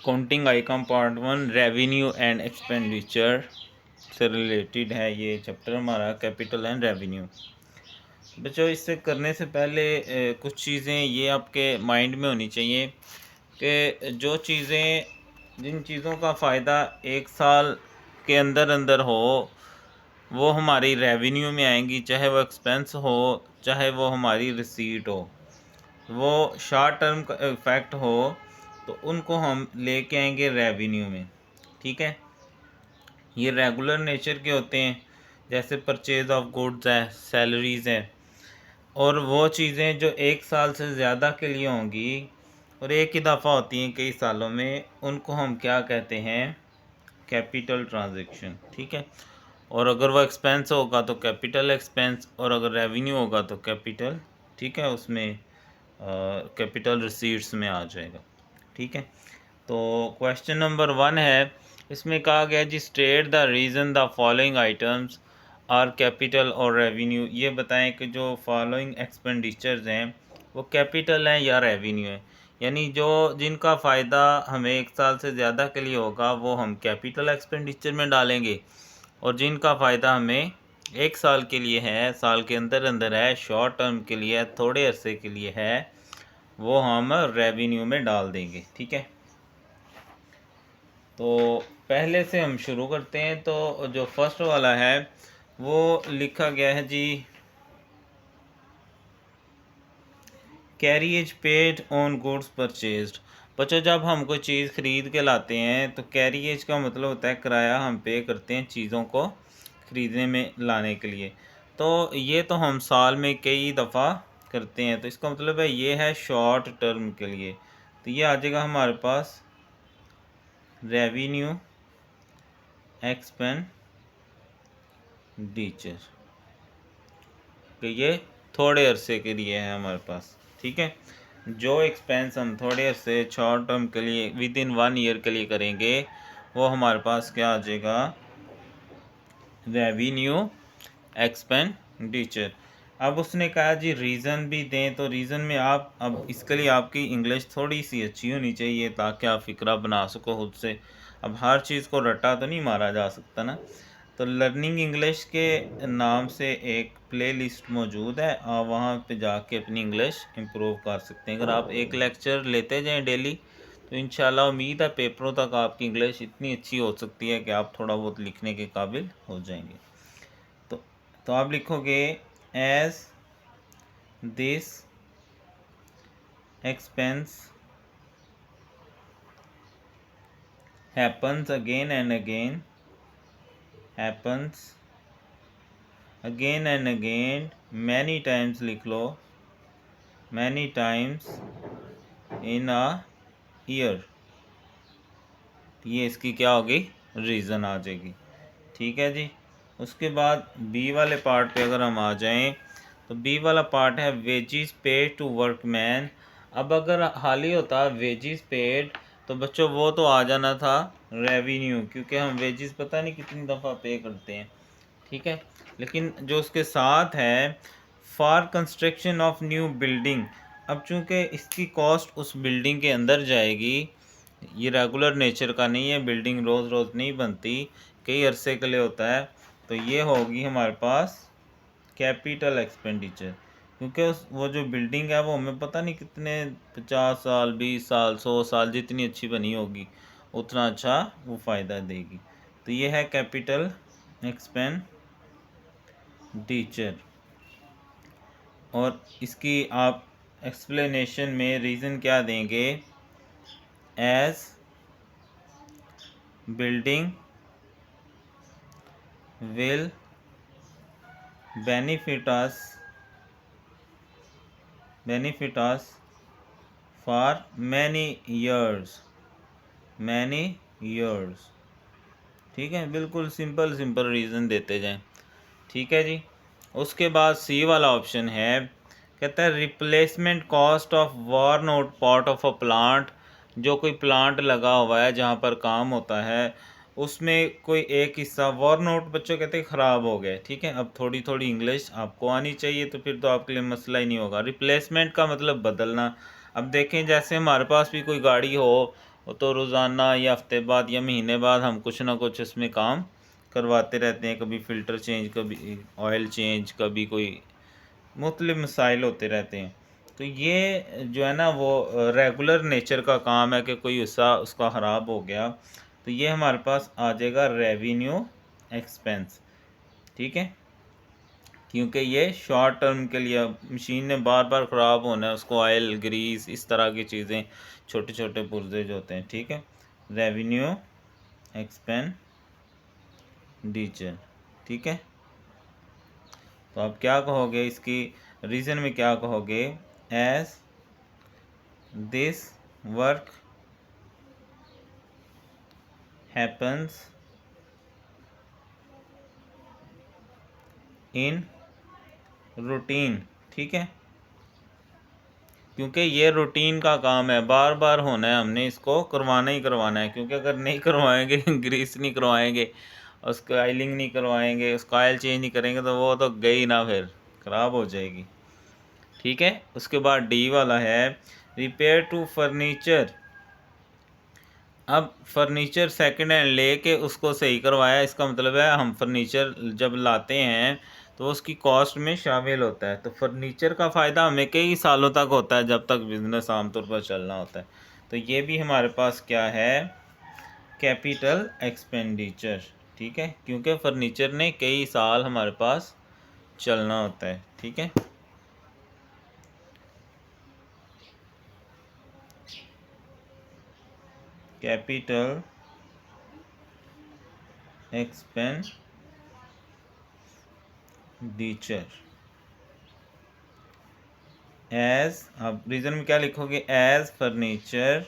Counting icon part 1 revenue and expenditure से related है ये चैप्टर हमारा, कैपिटल एंड रेवेन्यू। बच्चों इससे करने से पहले कुछ चीज़ें ये आपके माइंड में होनी चाहिए कि जो चीज़ें, जिन चीज़ों का फ़ायदा एक साल के अंदर अंदर हो वो हमारी रेवेन्यू में आएंगी, चाहे वो एक्सपेंस हो चाहे वो हमारी रिसीट हो। वो शॉर्ट टर्म का इफेक्ट हो तो उनको हम लेके आएंगे रेवेन्यू में। ठीक है, ये रेगुलर नेचर के होते हैं, जैसे परचेज ऑफ गुड्स है, सैलरीज है, और वो चीज़ें जो एक साल से ज़्यादा के लिए होंगी और एक ही दफ़ा होती हैं कई सालों में, उनको हम क्या कहते हैं, कैपिटल ट्रांजैक्शन। ठीक है, और अगर वो एक्सपेंस होगा तो कैपिटल एक्सपेंस, और अगर रेवेन्यू होगा तो कैपिटल, ठीक है, उसमें कैपिटल रिसीट्स में आ जाएगा। ठीक है, तो क्वेश्चन नंबर 1 है, इसमें कहा गया जी state the reason the following items are capital और रेवेन्यू। ये बताएं कि जो फॉलोइंग एक्सपेंडिचर्स हैं वो कैपिटल हैं या रेवेन्यू है, यानी जो जिनका फ़ायदा हमें एक साल से ज़्यादा के लिए होगा वो हम कैपिटल एक्सपेंडिचर में डालेंगे, और जिनका फ़ायदा हमें एक साल के लिए है, साल के अंदर अंदर है, शॉर्ट टर्म के लिए है, थोड़े अरसे के लिए है, वो हम रेवेन्यू में डाल देंगे। ठीक है, तो पहले से हम शुरू करते हैं। तो जो फर्स्ट वाला है वो लिखा गया है जी, carriage paid on goods purchased. बच्चों जब हम कोई चीज़ ख़रीद के लाते हैं तो कैरिएज का मतलब होता है किराया हम पे करते हैं चीज़ों को ख़रीदने में लाने के लिए। तो ये तो हम साल में कई दफ़ा करते हैं, तो इसका मतलब है ये है शॉर्ट टर्म के लिए। तो ये आ जाएगा हमारे पास रेवेन्यू एक्सपेंडिचर, कि ये थोड़े अरसे के लिए है हमारे पास। ठीक है, जो एक्सपेंस हम थोड़े अरसे शॉर्ट टर्म के लिए विद इन 1 ईयर के लिए करेंगे वो हमारे पास क्या आ जाएगा, रेवेन्यू एक्सपेंडिचर। अब उसने कहा जी रीज़न भी दें, तो रीज़न में आप, अब इसके लिए आपकी इंग्लिश थोड़ी सी अच्छी होनी चाहिए ताकि आप फ़िक्रा बना सको खुद से। अब हर चीज़ को रट्टा तो नहीं मारा जा सकता ना। तो लर्निंग इंग्लिश के नाम से एक प्लेलिस्ट मौजूद है, आप वहाँ पे जाके अपनी इंग्लिश इम्प्रूव कर सकते हैं। अगर आप एक लेक्चर लेते जाएं डेली तो इंशाल्लाह उम्मीद है पेपरों तक आपकी इंग्लिश इतनी अच्छी हो सकती है कि आप थोड़ा बहुत लिखने के काबिल हो जाएंगे। तो आप लिखोगे as this expense happens again and again, happens again and again, many times लिख लो, many times in a year। ये इसकी क्या होगी, रीज़न आ जाएगी। ठीक है जी, उसके बाद बी वाले पार्ट पे अगर हम आ जाएं तो बी वाला पार्ट है वेजिस पेड टू वर्कमैन। अब अगर हाल ही होता वेजिस पेड तो बच्चों वो तो आ जाना था रेवेन्यू, क्योंकि हम वेजिस पता नहीं कितनी दफ़ा पे करते हैं। ठीक है, लेकिन जो उसके साथ है for construction of new building, अब चूँकि इसकी कॉस्ट उस बिल्डिंग के अंदर जाएगी, ये रेगुलर नेचर का नहीं है, बिल्डिंग रोज़ रोज़ नहीं बनती, कई अरसे के लिए होता है, तो ये होगी हमारे पास कैपिटल एक्सपेंडिचर, क्योंकि उस वो जो बिल्डिंग है वो हमें पता नहीं कितने 50 साल 20 साल 100 साल जितनी अच्छी बनी होगी उतना अच्छा वो फ़ायदा देगी। तो ये है कैपिटल एक्सपेंडिचर, और इसकी आप एक्सप्लेनेशन में रीज़न क्या देंगे, as building will benefit us for many years। ठीक है, बिल्कुल सिंपल रीज़न देते जाएं। ठीक है जी, उसके बाद सी वाला ऑप्शन है, कहता है replacement cost of worn out part of a plant. जो कोई प्लांट लगा हुआ है जहाँ पर काम होता है उसमें कोई एक हिस्सा, वर्न आउट बच्चों कहते हैं ख़राब हो गया। ठीक है, अब थोड़ी थोड़ी इंग्लिश आपको आनी चाहिए तो फिर तो आपके लिए मसला ही नहीं होगा। रिप्लेसमेंट का मतलब बदलना। अब देखें जैसे हमारे पास भी कोई गाड़ी हो वो तो रोज़ाना या हफ्ते बाद या महीने बाद हम कुछ ना कुछ इसमें काम करवाते रहते हैं, कभी फ़िल्टर चेंज, कभी ऑयल चेंज, कभी कोई मुख्तलिफ मसाइल होते रहते हैं। तो ये जो है ना वो रेगुलर नेचर का काम है कि कोई हिस्सा उसका ख़राब हो गया तो ये हमारे पास आ जाएगा रेवेन्यू एक्सपेंस, ठीक है। क्योंकि ये शॉर्ट टर्म के लिए मशीन ने बार बार ख़राब होना है, उसको ऑयल ग्रीस इस तरह की चीज़ें, छोटे छोटे पुर्जे जो होते हैं, ठीक है। रेवेन्यू एक्सपेंडिचर, ठीक है। तो आप क्या कहोगे इसकी रीज़न में, क्या कहोगे, as this work happens in routine, ठीक है। क्योंकि ये रूटीन का काम है, बार बार होना है, हमने इसको करवाना ही करवाना है। क्योंकि अगर नहीं करवाएंगे ग्रीस नहीं करवाएंगे, उसको ऑयलिंग नहीं करवाएंगे, उसका ऑयल चेंज नहीं करेंगे तो वो तो गई ना, फिर ख़राब हो जाएगी, ठीक है। उसके बाद डी वाला है रिपेयर टू फर्नीचर। अब फर्नीचर सेकंड हैंड लेके उसको सही करवाया, इसका मतलब है हम फर्नीचर जब लाते हैं तो उसकी कॉस्ट में शामिल होता है। तो फर्नीचर का फ़ायदा हमें कई सालों तक होता है जब तक बिज़नेस आमतौर पर चलना होता है। तो ये भी हमारे पास क्या है, कैपिटल एक्सपेंडिचर, ठीक है। क्योंकि फर्नीचर ने कई साल हमारे पास चलना होता है, ठीक है। कैपिटल एक्सपेंडिचर एज, अब रीजन में क्या लिखोगे, as furniture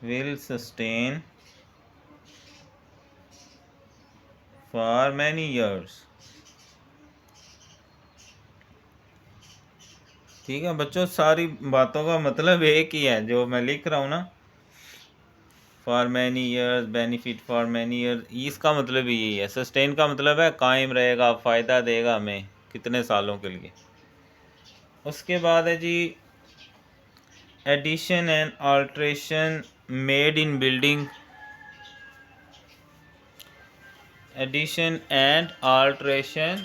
will sustain for many years, ठीक है बच्चों। सारी बातों का मतलब एक ही है जो मैं लिख रहा हूँ ना, for many years, benefit for many years, इसका मतलब ही यही है। सस्टेन का मतलब है कायम रहेगा, फ़ायदा देगा हमें कितने सालों के लिए। उसके बाद है जी addition and alteration made in building, addition and alteration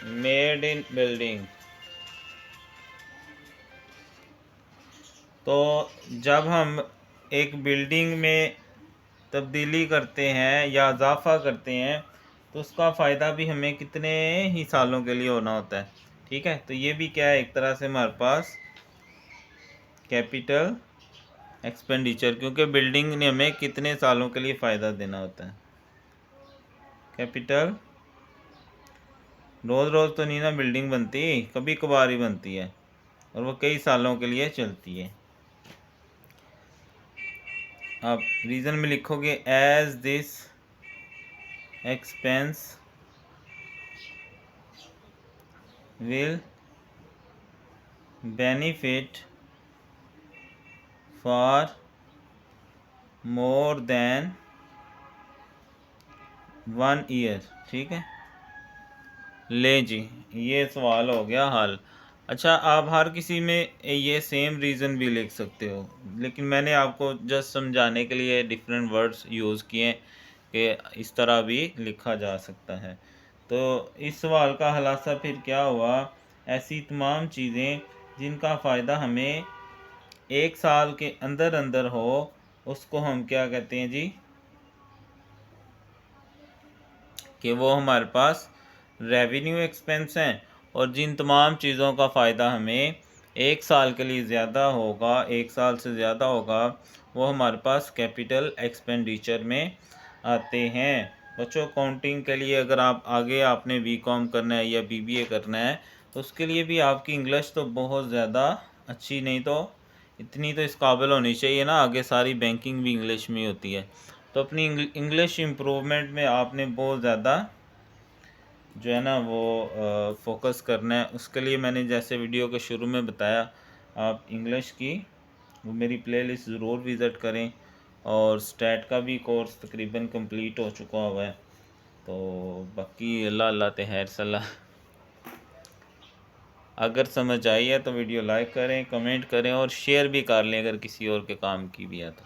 made in building. तो जब हम एक बिल्डिंग में तब्दीली करते हैं या इजाफ़ा करते हैं तो उसका फ़ायदा भी हमें कितने ही सालों के लिए होना होता है, ठीक है। तो ये भी क्या है, एक तरह से हमारे पास कैपिटल एक्सपेंडिचर, क्योंकि बिल्डिंग ने हमें कितने सालों के लिए फ़ायदा देना होता है। कैपिटल, रोज़ रोज़ तो नहीं ना बिल्डिंग बनती, कभी कभार ही बनती है और वो कई सालों के लिए चलती है। अब रीज़न में लिखोगे as this expense will benefit for more than 1 year, ठीक है। ले जी, ये सवाल हो गया हल। अच्छा, आप हर किसी में ये सेम रीज़न भी लिख सकते हो, लेकिन मैंने आपको जस्ट समझाने के लिए डिफरेंट वर्ड्स यूज़ किए कि इस तरह भी लिखा जा सकता है। तो इस सवाल का खुलासा फिर क्या हुआ, ऐसी तमाम चीज़ें जिनका फ़ायदा हमें 1 साल के अंदर अंदर हो उसको हम क्या कहते हैं जी, कि वो हमारे पास रेवेन्यू एक्सपेंस हैं। और जिन तमाम चीज़ों का फ़ायदा हमें 1 साल के लिए ज़्यादा होगा, 1 साल से ज़्यादा होगा, वो हमारे पास कैपिटल एक्सपेंडिचर में आते हैं। बच्चों, अकाउंटिंग के लिए अगर आप आगे आपने बीकॉम करना है या बीबीए करना है तो उसके लिए भी आपकी इंग्लिश तो बहुत ज़्यादा अच्छी नहीं तो इतनी तो इस काबिल होनी चाहिए ना, आगे सारी बैंकिंग भी इंग्लिश में ही होती है। तो अपनी इंग्लिश इम्प्रूवमेंट में आपने बहुत ज़्यादा जो है ना वो फोकस करना है। उसके लिए मैंने जैसे वीडियो के शुरू में बताया, आप इंग्लिश की वो मेरी प्लेलिस्ट ज़रूर विज़िट करें। और स्टैट का भी कोर्स तकरीबन कंप्लीट हो चुका हुआ है। तो बाकी अल्लाह अल्लाह ते खैर सलाह। अगर समझ आई है तो वीडियो लाइक करें, कमेंट करें और शेयर भी कर लें अगर किसी और के काम की भी है तो।